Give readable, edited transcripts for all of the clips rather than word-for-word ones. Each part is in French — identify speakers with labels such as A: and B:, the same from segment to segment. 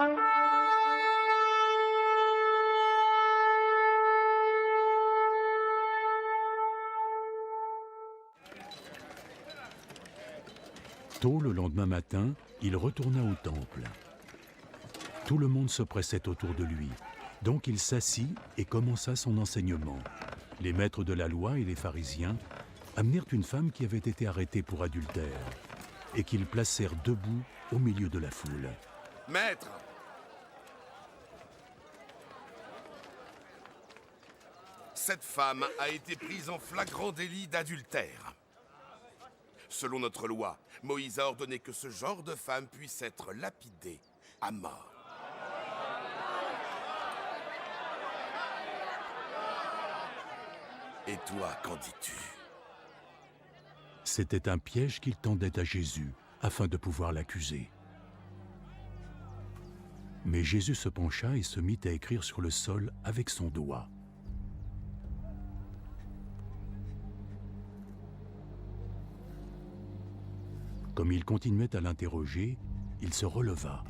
A: Tôt le lendemain matin, il retourna au temple. Tout le monde se pressait autour de lui. Donc il s'assit et commença son enseignement. Les maîtres de la loi et les pharisiens amenèrent une femme qui avait été arrêtée pour adultère et qu'ils placèrent debout au milieu de la foule.
B: Maître! Cette femme a été prise en flagrant délit d'adultère. Selon notre loi, Moïse a ordonné que ce genre de femme puisse être lapidée à mort. Et toi, qu'en dis-tu?
A: C'était un piège qu'il tendait à Jésus afin de pouvoir l'accuser. Mais Jésus se pencha et se mit à écrire sur le sol avec son doigt. Comme il continuait à l'interroger, il se releva.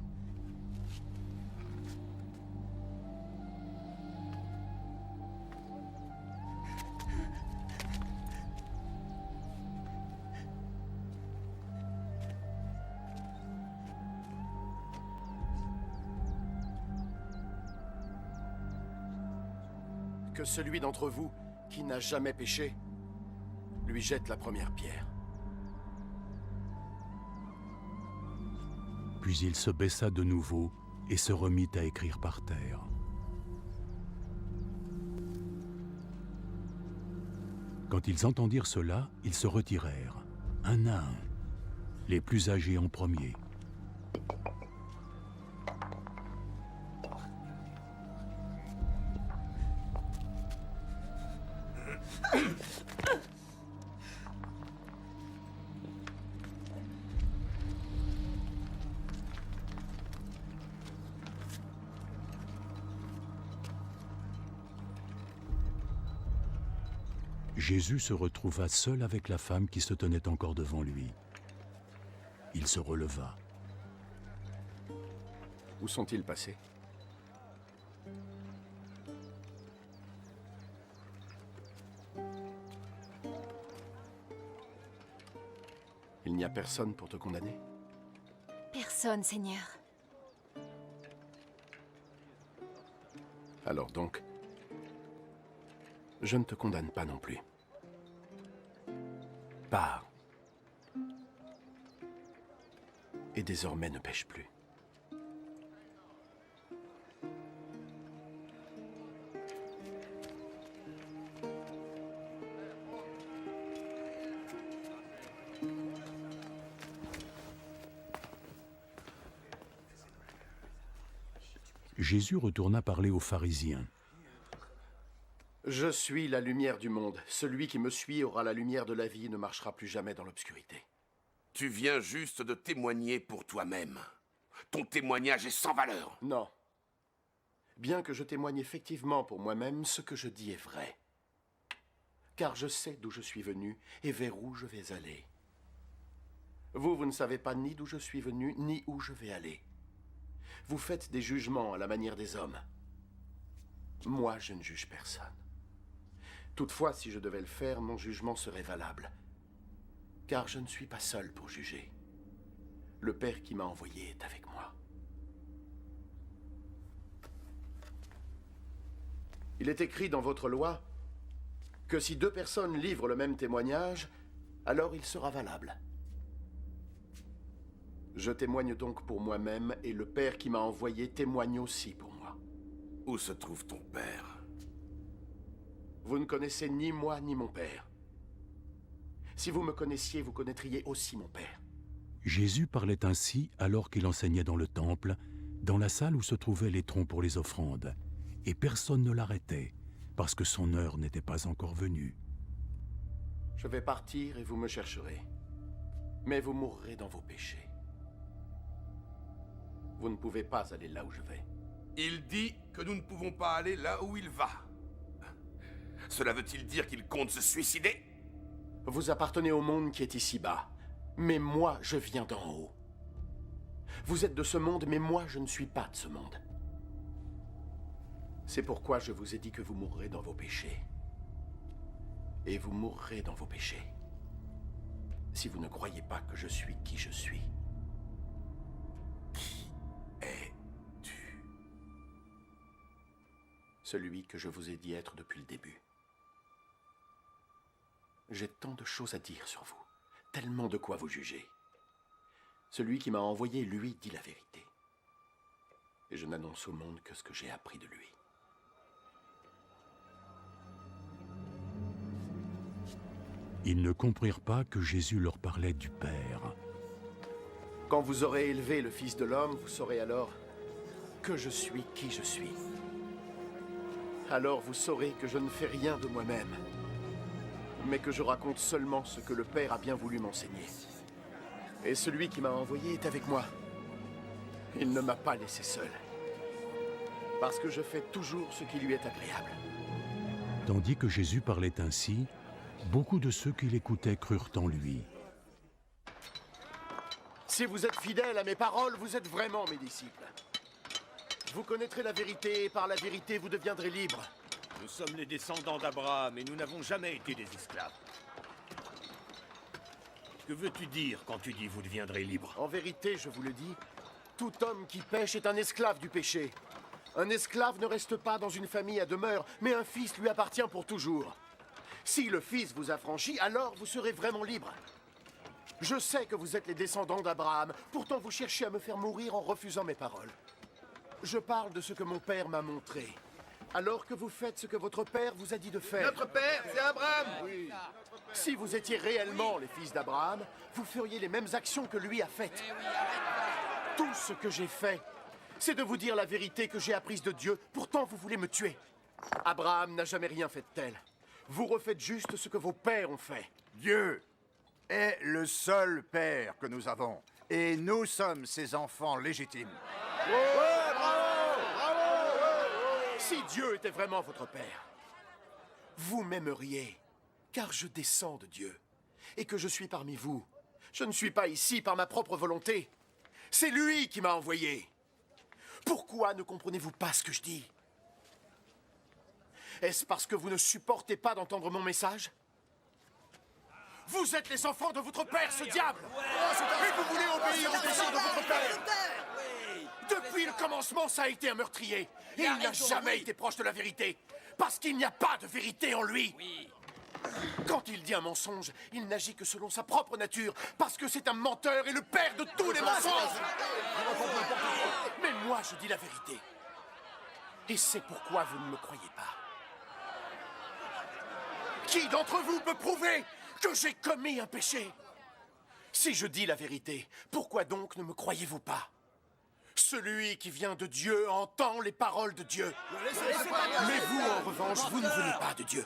C: Que celui d'entre vous qui n'a jamais péché lui jette la première pierre.
A: Puis il se baissa de nouveau et se remit à écrire par terre. Quand ils entendirent cela, ils se retirèrent, un à un, les plus âgés en premier. Jésus se retrouva seul avec la femme qui se tenait encore devant lui. Il se releva.
C: Où sont-ils passés? Il n'y a personne pour te condamner?
D: Personne, Seigneur.
C: Alors donc, je ne te condamne pas non plus. Pars. Et désormais ne pêche plus.
A: Jésus retourna parler aux pharisiens.
C: Je suis la lumière du monde. Celui qui me suit aura la lumière de la vie et ne marchera plus jamais dans l'obscurité.
B: Tu viens juste de témoigner pour toi-même. Ton témoignage est sans valeur.
C: Non. Bien que je témoigne effectivement pour moi-même, ce que je dis est vrai. Car je sais d'où je suis venu et vers où je vais aller. Vous ne savez pas ni d'où je suis venu, ni où je vais aller. Vous faites des jugements à la manière des hommes. Moi, je ne juge personne. Toutefois, si je devais le faire, mon jugement serait valable. Car je ne suis pas seul pour juger. Le Père qui m'a envoyé est avec moi. Il est écrit dans votre loi que si deux personnes livrent le même témoignage, alors il sera valable. Je témoigne donc pour moi-même et le Père qui m'a envoyé témoigne aussi pour moi.
B: Où se trouve ton père?
C: Vous ne connaissez ni moi ni mon Père. Si vous me connaissiez, vous connaîtriez aussi mon Père.
A: Jésus parlait ainsi alors qu'il enseignait dans le temple, dans la salle où se trouvaient les troncs pour les offrandes, et personne ne l'arrêtait, parce que son heure n'était pas encore venue.
C: Je vais partir et vous me chercherez, mais vous mourrez dans vos péchés. Vous ne pouvez pas aller là où je vais.
B: Il dit que nous ne pouvons pas aller là où il va. Cela veut-il dire qu'il compte se suicider?
C: Vous appartenez au monde qui est ici-bas, mais moi, je viens d'en haut. Vous êtes de ce monde, mais moi, je ne suis pas de ce monde. C'est pourquoi je vous ai dit que vous mourrez dans vos péchés. Et vous mourrez dans vos péchés. Si vous ne croyez pas que je suis qui je suis.
B: Qui es-tu?
C: Celui que je vous ai dit être depuis le début. J'ai tant de choses à dire sur vous. Tellement de quoi vous juger. Celui qui m'a envoyé, lui, dit la vérité. Et je n'annonce au monde que ce que j'ai appris de lui.
A: Ils ne comprirent pas que Jésus leur parlait du Père.
C: Quand vous aurez élevé le Fils de l'homme, vous saurez alors que je suis qui je suis. Alors vous saurez que je ne fais rien de moi-même, mais que je raconte seulement ce que le Père a bien voulu m'enseigner. Et celui qui m'a envoyé est avec moi. Il ne m'a pas laissé seul. Parce que je fais toujours ce qui lui est agréable.
A: Tandis que Jésus parlait ainsi, beaucoup de ceux qui l'écoutaient crurent en lui.
C: Si vous êtes fidèles à mes paroles, vous êtes vraiment mes disciples. Vous connaîtrez la vérité, et par la vérité, vous deviendrez libres.
E: Nous sommes les descendants d'Abraham et nous n'avons jamais été des esclaves. Que veux-tu dire quand tu dis vous deviendrez libres?
C: En vérité, je vous le dis, tout homme qui pêche est un esclave du péché. Un esclave ne reste pas dans une famille à demeure, mais un fils lui appartient pour toujours. Si le Fils vous affranchit, alors vous serez vraiment libre. Je sais que vous êtes les descendants d'Abraham, pourtant vous cherchez à me faire mourir en refusant mes paroles. Je parle de ce que mon père m'a montré, alors que vous faites ce que votre père vous a dit de faire.
F: Notre père, c'est Abraham.
C: Oui. Si vous étiez réellement les fils d'Abraham, vous feriez les mêmes actions que lui a faites. Tout ce que j'ai fait, c'est de vous dire la vérité que j'ai apprise de Dieu, pourtant vous voulez me tuer. Abraham n'a jamais rien fait de tel. Vous refaites juste ce que vos pères ont fait.
G: Dieu est le seul père que nous avons, et nous sommes ses enfants légitimes.
C: Si Dieu était vraiment votre père, vous m'aimeriez, car je descends de Dieu, et que je suis parmi vous. Je ne suis pas ici par ma propre volonté. C'est lui qui m'a envoyé. Pourquoi ne comprenez-vous pas ce que je dis? Est-ce parce que vous ne supportez pas d'entendre mon message? Vous êtes les enfants de votre père, ce diable! Et vous voulez obéir au désir de votre père! Depuis le commencement, ça a été un meurtrier. Et il n'a jamais été proche de la vérité. Parce qu'il n'y a pas de vérité en lui. Quand il dit un mensonge, il n'agit que selon sa propre nature. Parce que c'est un menteur et le père de tous les mensonges. Mais moi, je dis la vérité. Et c'est pourquoi vous ne me croyez pas. Qui d'entre vous peut prouver que j'ai commis un péché? Si je dis la vérité, pourquoi donc ne me croyez-vous pas? Celui qui vient de Dieu entend les paroles de Dieu. Mais vous, en revanche, vous ne venez pas de Dieu.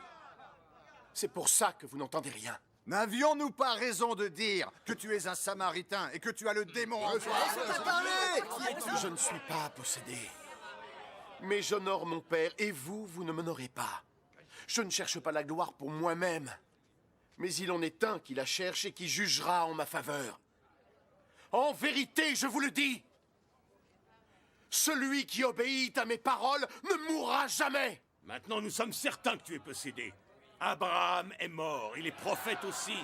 C: C'est pour ça que vous n'entendez rien.
G: N'avions-nous pas raison de dire que tu es un Samaritain et que tu as le démon en toi?
C: Je ne suis pas possédé. Mais j'honore mon Père, et vous, vous ne m'honorez pas. Je ne cherche pas la gloire pour moi-même. Mais il en est un qui la cherche et qui jugera en ma faveur. En vérité, je vous le dis, celui qui obéit à mes paroles ne mourra jamais.
E: Maintenant, nous sommes certains que tu es possédé. Abraham est mort, et les prophètes aussi.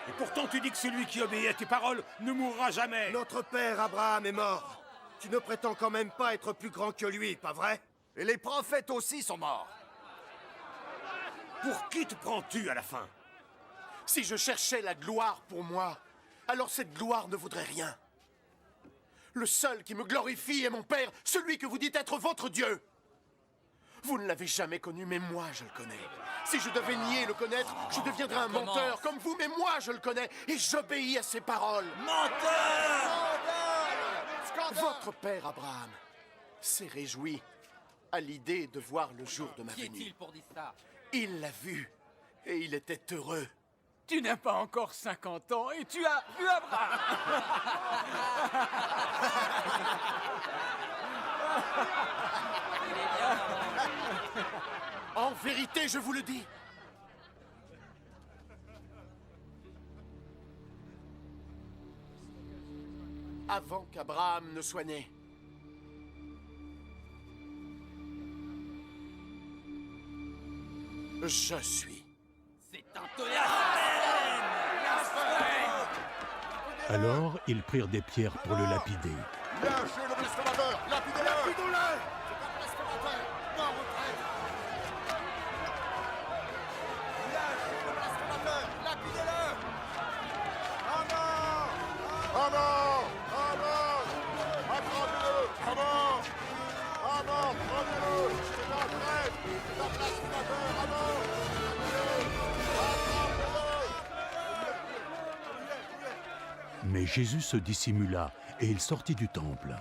E: Et pourtant, tu dis que celui qui obéit à tes paroles ne mourra jamais.
F: Notre père Abraham est mort. Tu ne prétends quand même pas être plus grand que lui, pas vrai?
G: Et les prophètes aussi sont morts.
E: Pour qui te prends-tu à la fin?
C: Si je cherchais la gloire pour moi, alors cette gloire ne vaudrait rien. Le seul qui me glorifie est mon Père, celui que vous dites être votre Dieu. Vous ne l'avez jamais connu, mais moi je le connais. Si je devais nier le connaître, je deviendrais un menteur comme vous, mais moi je le connais et j'obéis à ses paroles.
E: Menteur!
C: Votre père Abraham s'est réjoui à l'idée de voir le jour de ma venue.
H: Qui est-il pour dire ça?
C: Il l'a vu et il était heureux.
H: Tu n'as pas encore 50 ans et tu as vu Abraham.
C: En vérité, je vous le dis. avant qu'Abraham ne soit né. Je suis.
A: Alors, ils prirent des pierres pour le lapider.
G: Lâchez le blasphémateur! Lapidez-le!
F: Lapidons-le!
G: C'est un blasphémateur! Non, retraite! Lâchez le blasphémateur! Lapidez-le! À mort! À mort! À mort! Attrapez-le! À mort! À mort! Prenez-le! C'est un traître! C'est un blasphémateur! À mort!
A: Mais Jésus se dissimula et il sortit du temple.